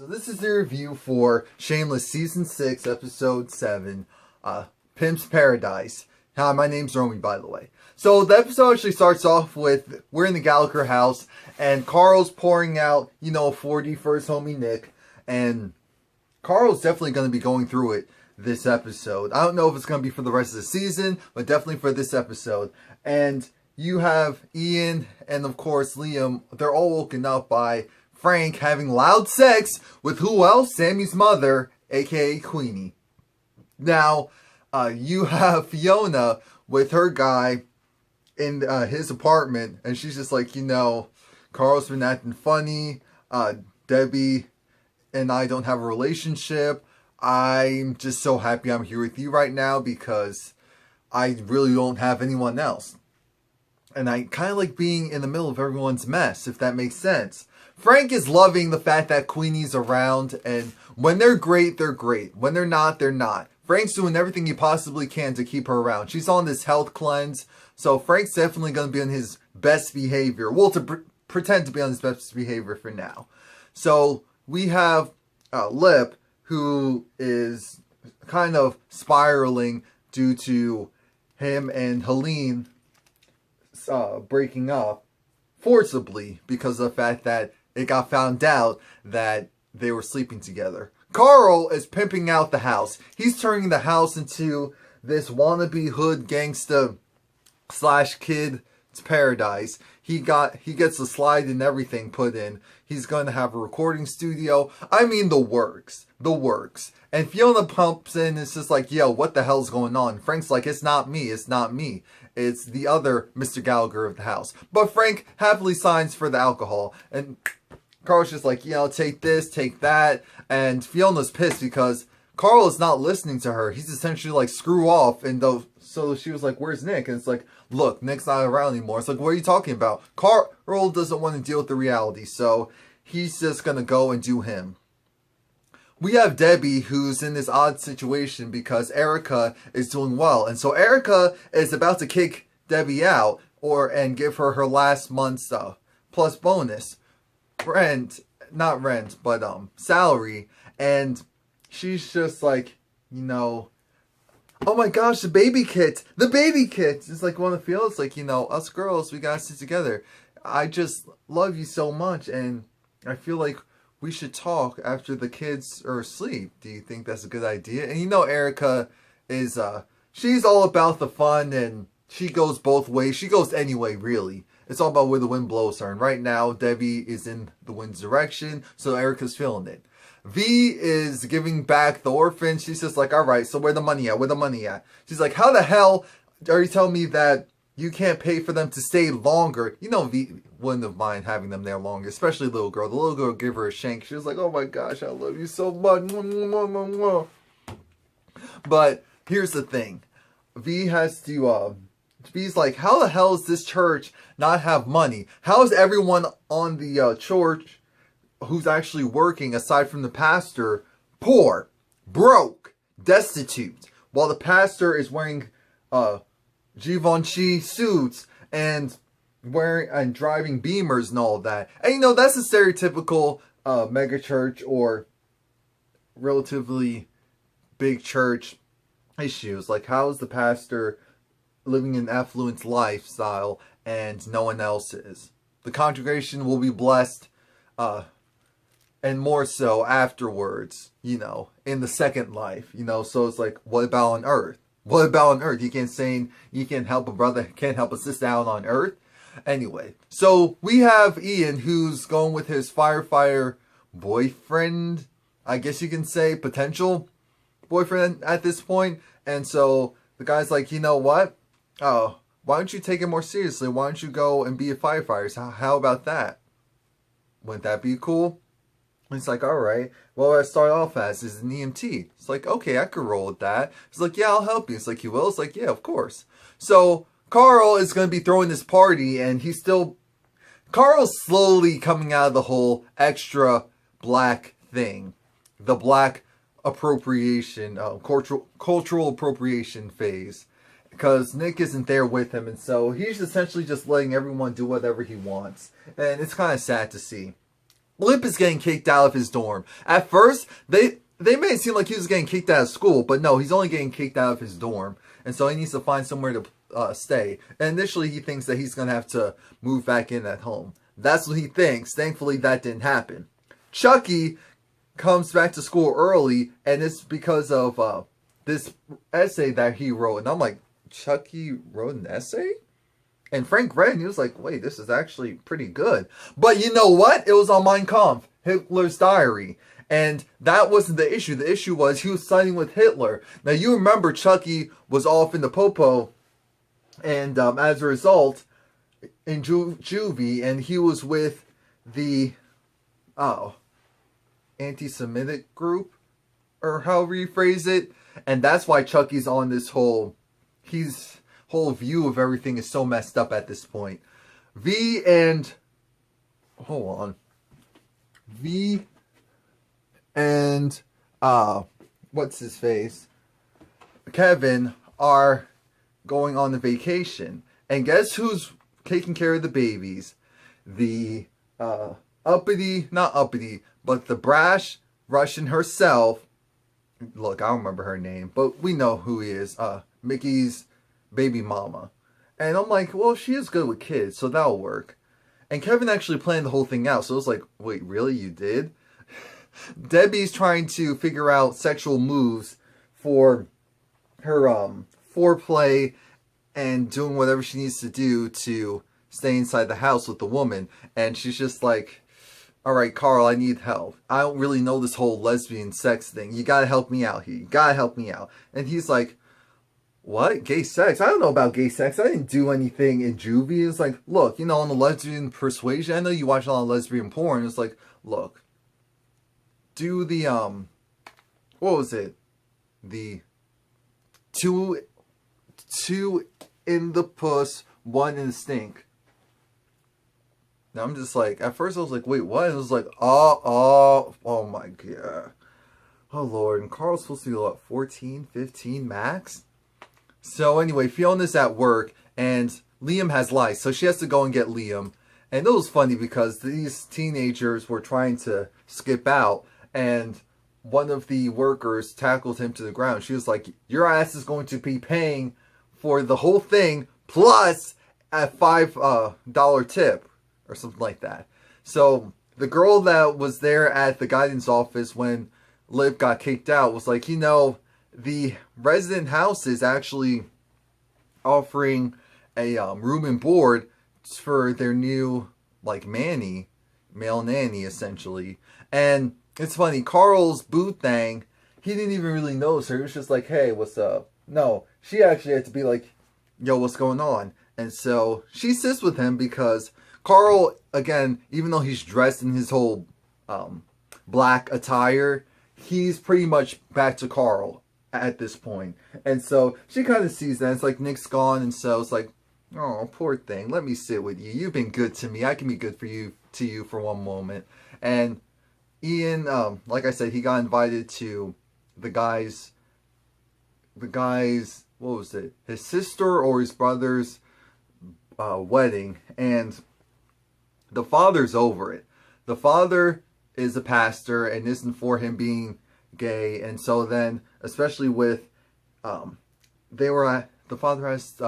So this is the review for Shameless Season 6, Episode 7, Pimp's Paradise. Hi, my name's Romie, by the way. So the episode actually starts off with, we're in the Gallagher house, and Carl's pouring out, a 40 for his homie Nick, and Carl's definitely going to be going through it this episode. I don't know if it's going to be for the rest of the season, but definitely for this episode. And you have Ian and, of course, Liam. They're all woken up by Frank having loud sex with who else? Sammy's mother, aka Queenie. Now, you have Fiona with her guy in his apartment, and she's just like, Carl's been acting funny. Debbie and I don't have a relationship. I'm just so happy I'm here with you right now because I really don't have anyone else. And I kind of like being in the middle of everyone's mess, if that makes sense. Frank is loving the fact that Queenie's around, and when they're great, they're great. When they're not, they're not. Frank's doing everything he possibly can to keep her around. She's on this health cleanse, so Frank's definitely going to be on his best behavior. Well, to pretend to be on his best behavior for now. So we have Lip, who is kind of spiraling due to him and Helene breaking up forcibly because of the fact that it got found out that they were sleeping together. Carl is pimping out the house. He's turning the house into this wannabe hood gangsta / kid's paradise. He gets the slide and everything put in. He's going to have a recording studio. I mean, the works. The works. And Fiona pumps in and it's just like, yo, what the hell's going on? Frank's like, it's not me. It's not me. It's the other Mr. Gallagher of the house. But Frank happily signs for the alcohol. And Carl's just like, take this, take that. And Fiona's pissed because Carl is not listening to her. He's essentially like, screw off. And so she was like, where's Nick? And it's like, look, Nick's not around anymore. It's like, what are you talking about? Carl doesn't want to deal with the reality. So he's just going to go and do him. We have Debbie, who's in this odd situation because Erica is doing well. And so Erica is about to kick Debbie out and give her her last month's plus bonus. Not rent, but salary. And she's just like, oh my gosh, the baby kit. It's like one of the feels like, us girls, we gotta sit together. I just love you so much, and I feel like we should talk after the kids are asleep. Do you think that's a good idea? And Erica is, she's all about the fun, and she goes both ways. She goes anyway, really. It's all about where the wind blows her. And right now, Debbie is in the wind's direction, so Erica's feeling it. V is giving back the orphan. She's just like, all right, so where the money at? Where the money at? She's like, how the hell are you telling me that you can't pay for them to stay longer? V wouldn't have mind having them there longer, especially the little girl. The little girl gave her a shank. She was like, oh my gosh, I love you so much. But here's the thing. V has to, V's like, how the hell does this church not have money? How is everyone on the church who's actually working, aside from the pastor, poor, broke, destitute, while the pastor is wearing Givenchy suits and driving Beamers and all of that? And that's a stereotypical mega church or relatively big church issues. Like, how is the pastor living an affluent lifestyle and no one else is? The congregation will be blessed and more so afterwards, in the second life, so it's like, what about on earth? What about on earth? You can't help a brother, can't help a sister out on earth? Anyway, so we have Ian, who's going with his firefighter boyfriend, I guess you can say, potential boyfriend at this point. And so the guy's like, what? Oh, why don't you take it more seriously? Why don't you go and be a firefighter? How about that? Wouldn't that be cool? It's like, all right, well, I start off as is an EMT. It's like, okay, I could roll with that. It's like, yeah, I'll help you. It's like, you will? It's like, yeah, of course. So Carl is going to be throwing this party, and Carl's slowly coming out of the whole extra black thing. The black appropriation, cultural appropriation phase. Because Nick isn't there with him, and so he's essentially just letting everyone do whatever he wants. And it's kind of sad to see. Lip is getting kicked out of his dorm. At first, they made it seem like he was getting kicked out of school, but no, he's only getting kicked out of his dorm. And so he needs to find somewhere to stay. And initially, he thinks that he's going to have to move back in at home. That's what he thinks. Thankfully, that didn't happen. Chucky comes back to school early, and it's because of this essay that he wrote. And I'm like, Chucky wrote an essay? And Frank read, and he was like, wait, this is actually pretty good. But you know what? It was on Mein Kampf, Hitler's diary. And that wasn't the issue. The issue was he was siding with Hitler. Now, you remember Chucky was off in the popo, and as a result, in juvie, and he was with the, anti-Semitic group, or however you phrase it. And that's why Chucky's on this whole view of everything is so messed up at this point. V and what's his face? Kevin are going on a vacation. And guess who's taking care of the babies? The not uppity, but the brash Russian herself. Look, I don't remember her name, but we know who he is. Mickey's baby mama. And I'm like, well, she is good with kids, so that'll work. And Kevin actually planned the whole thing out. So it was like, wait, really? You did? Debbie's trying to figure out sexual moves for her foreplay and doing whatever she needs to do to stay inside the house with the woman. And she's just like, all right, Carl, I need help. I don't really know this whole lesbian sex thing. You gotta help me out here. You gotta help me out. And he's like, what? Gay sex? I don't know about gay sex. I didn't do anything in juvie. It's like, look, you know, on the lesbian persuasion, I know you watch a lot of lesbian porn. It's like, look, do the, what was it? The two in the puss, one in the stink. Now I'm just like, at first I was like, wait, what? And it was like, oh my God. Oh Lord, and Carl's supposed to be what, 14, 15 max? So anyway, Fiona's at work, and Liam has lice, so she has to go and get Liam. And it was funny because these teenagers were trying to skip out, and one of the workers tackled him to the ground. She was like, your ass is going to be paying for the whole thing, plus a $5 tip, or something like that. So the girl that was there at the guidance office when Liv got kicked out was like, you know, the resident house is actually offering a room and board for their new, like, male nanny, essentially. And it's funny, Carl's boo thing, he didn't even really notice her. He was just like, hey, what's up? No, she actually had to be like, yo, what's going on? And so she sits with him because Carl, again, even though he's dressed in his whole black attire, he's pretty much back to Carl at this point. And so she kind of sees that. It's like Nick's gone, and so it's like, oh, poor thing. Let me sit with you. You've been good to me. I can be good to you for one moment. And Ian, like I said, he got invited to the guy's, what was it? His sister or his brother's wedding. And the father's over it. The father is a pastor and isn't for him being gay. And so then, especially with, the father asked,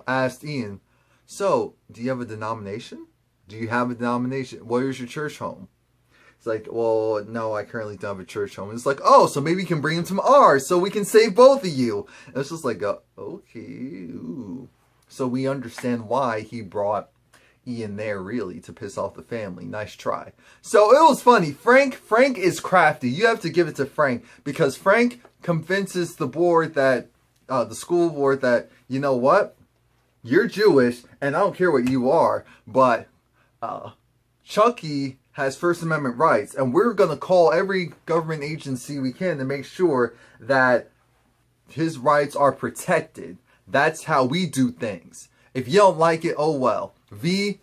asked Ian, so, do you have a denomination? Do you have a denomination? Where is your church home? It's like, well, no, I currently don't have a church home. And it's like, oh, so maybe you can bring him to ours so we can save both of you. And it's just like, okay, ooh. So we understand why he brought Ian there, really, to piss off the family. Nice try. So it was funny. Frank is crafty. You have to give it to Frank, because Frank convinces the board that, the school board that, you know what? You're Jewish, and I don't care what you are, but Chucky has First Amendment rights, and we're going to call every government agency we can to make sure that his rights are protected. That's how we do things. If you don't like it, oh well. V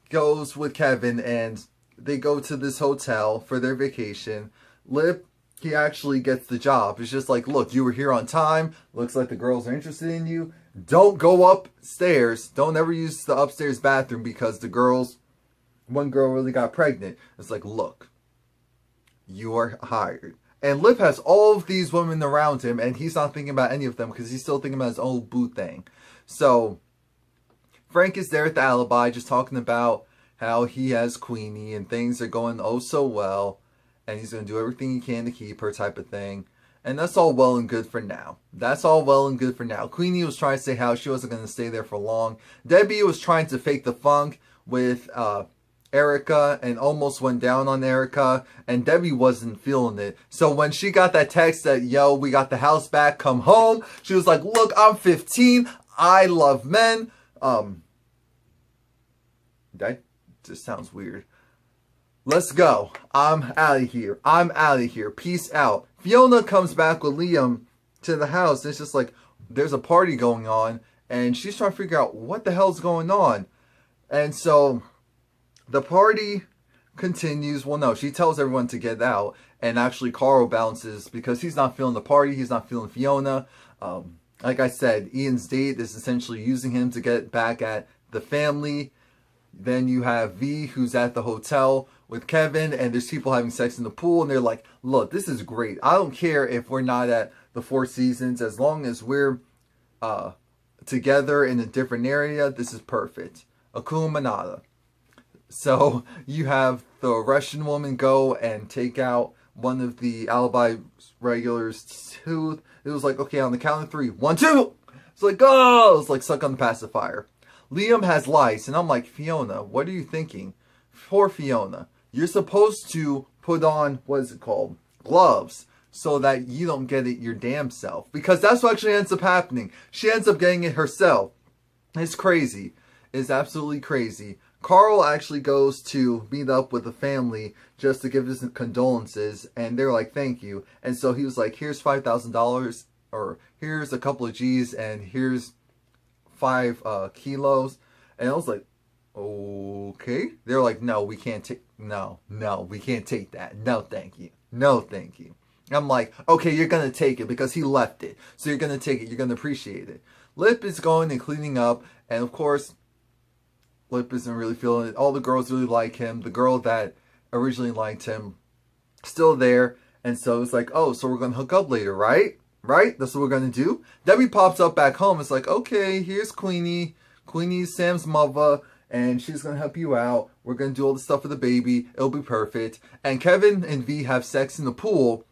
goes with Kevin, and they go to this hotel for their vacation. Lip, he actually gets the job. It's just like, look, you were here on time. Looks like the girls are interested in you. Don't go upstairs. Don't ever use the upstairs bathroom because the girls one girl really got pregnant. It's like, look, you are hired. And Lip has all of these women around him, and he's not thinking about any of them because he's still thinking about his own boo thing. So Frank is there at the alibi, just talking about how he has Queenie and things are going oh so well, and he's going to do everything he can to keep her, type of thing. And that's all well and good for now. That's all well and good for now. Queenie was trying to say how she wasn't going to stay there for long. Debbie was trying to fake the funk with Erica and almost went down on Erica. And Debbie wasn't feeling it. So when she got that text that, yo, we got the house back, come home. She was like, look, I'm 15. I love men. That just sounds weird. Let's go. I'm out of here. I'm out of here. Peace out. Fiona comes back with Liam to the house. And it's just like, there's a party going on. And she's trying to figure out what the hell's going on. And so the party continues. Well, no, she tells everyone to get out. And actually Carl bounces because he's not feeling the party. He's not feeling Fiona. Like I said, Ian's date is essentially using him to get back at the family. Then you have V, who's at the hotel with Kevin, and there's people having sex in the pool, and they're like, look, this is great. I don't care if we're not at the Four Seasons. As long as we're together in a different area, this is perfect. Akuma Manada. So you have the Russian woman go and take out one of the alibi regulars' tooth. It was like, okay, on the count of 3. 1, 2! It's like, oh! It's like suck on the pacifier. Liam has lice, and I'm like, Fiona, what are you thinking? Poor Fiona. You're supposed to put on, what is it called? Gloves, so that you don't get it your damn self. Because that's what actually ends up happening. She ends up getting it herself. It's crazy. It's absolutely crazy. Carl actually goes to meet up with the family just to give his condolences, and they're like, thank you. And so he was like, here's $5,000, or here's a couple of G's, and here's 5 kilos. And I was like, okay. They're like, no, we can't take, no, we can't take that. No, thank you. No, thank you. I'm like, okay, you're going to take it because he left it. So you're going to take it. You're going to appreciate it. Lip is going and cleaning up. And of course, Lip isn't really feeling it. All the girls really like him. The girl that originally liked him, still there. And so it's like, oh, so we're going to hook up later, right? Right? That's what we're going to do? Debbie pops up back home. It's like, okay, here's Queenie. Queenie's Sam's mother. And she's going to help you out. We're going to do all the stuff for the baby. It'll be perfect. And Kevin and V have sex in the pool.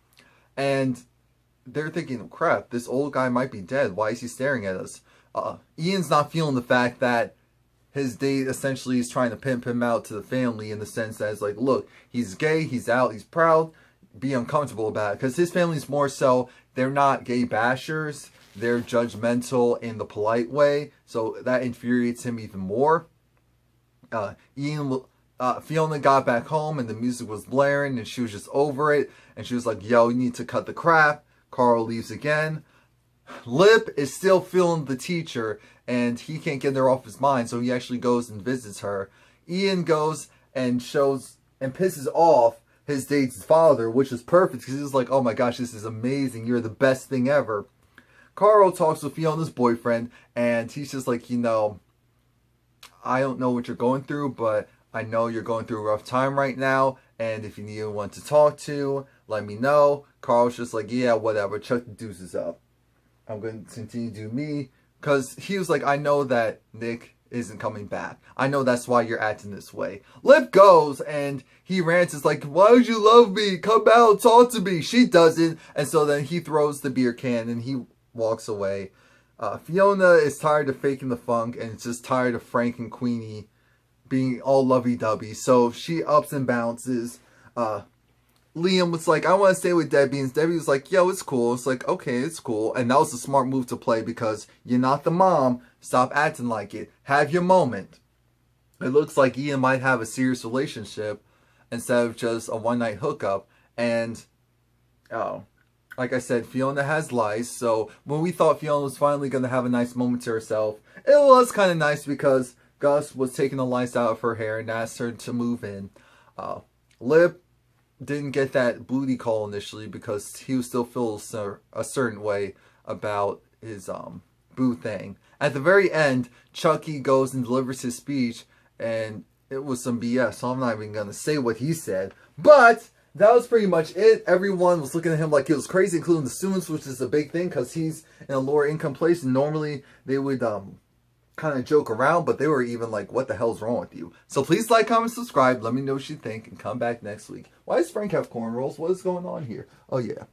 And they're thinking, oh, crap, this old guy might be dead. Why is he staring at us? Ian's not feeling the fact that his date essentially is trying to pimp him out to the family, in the sense that it's like, look, he's gay, he's out, he's proud. Be uncomfortable about it. Because his family's more so, they're not gay bashers. They're judgmental in the polite way. So that infuriates him even more. Fiona got back home and the music was blaring and she was just over it. And she was like, yo, you need to cut the crap. Carl leaves again. Lip is still feeling the teacher and he can't get her off his mind. So he actually goes and visits her. Ian goes and shows and pisses off his date's father, which is perfect because he's like, oh my gosh, this is amazing. You're the best thing ever. Carl talks with Fiona's boyfriend and he's just like, you know, I don't know what you're going through, but I know you're going through a rough time right now. And if you need anyone to talk to, let me know. Carl's just like, yeah, whatever. Chuck the deuces up. I'm going to continue to do me. Because he was like, I know that Nick isn't coming back. I know that's why you're acting this way. Lip goes and he rants. It's like, why would you love me? Come out, talk to me. She doesn't. And so then he throws the beer can and he walks away. Fiona is tired of faking the funk and is just tired of Frank and Queenie being all lovey-dovey. So she ups and bounces. Liam was like, I want to stay with Debbie. And Debbie was like, yo, it's cool. It's like, okay, it's cool. And that was a smart move to play because you're not the mom. Stop acting like it. Have your moment. It looks like Ian might have a serious relationship instead of just a one-night hookup. And, oh, like I said, Fiona has lice. So when we thought Fiona was finally going to have a nice moment to herself, it was kind of nice because Gus was taking the lice out of her hair and asked her to move in. Lip didn't get that booty call initially because he was still feeling a certain way about his boo thing. At the very end, Chucky goes and delivers his speech and it was some BS. So I'm not even going to say what he said. But that was pretty much it. Everyone was looking at him like it was crazy, including the students, which is a big thing because he's in a lower income place. Normally, they would kind of joke around, but they were even like, what the hell's wrong with you? So please like, comment, subscribe. Let me know what you think and come back next week. Why does Frank have cornrows? What is going on here? Oh, yeah.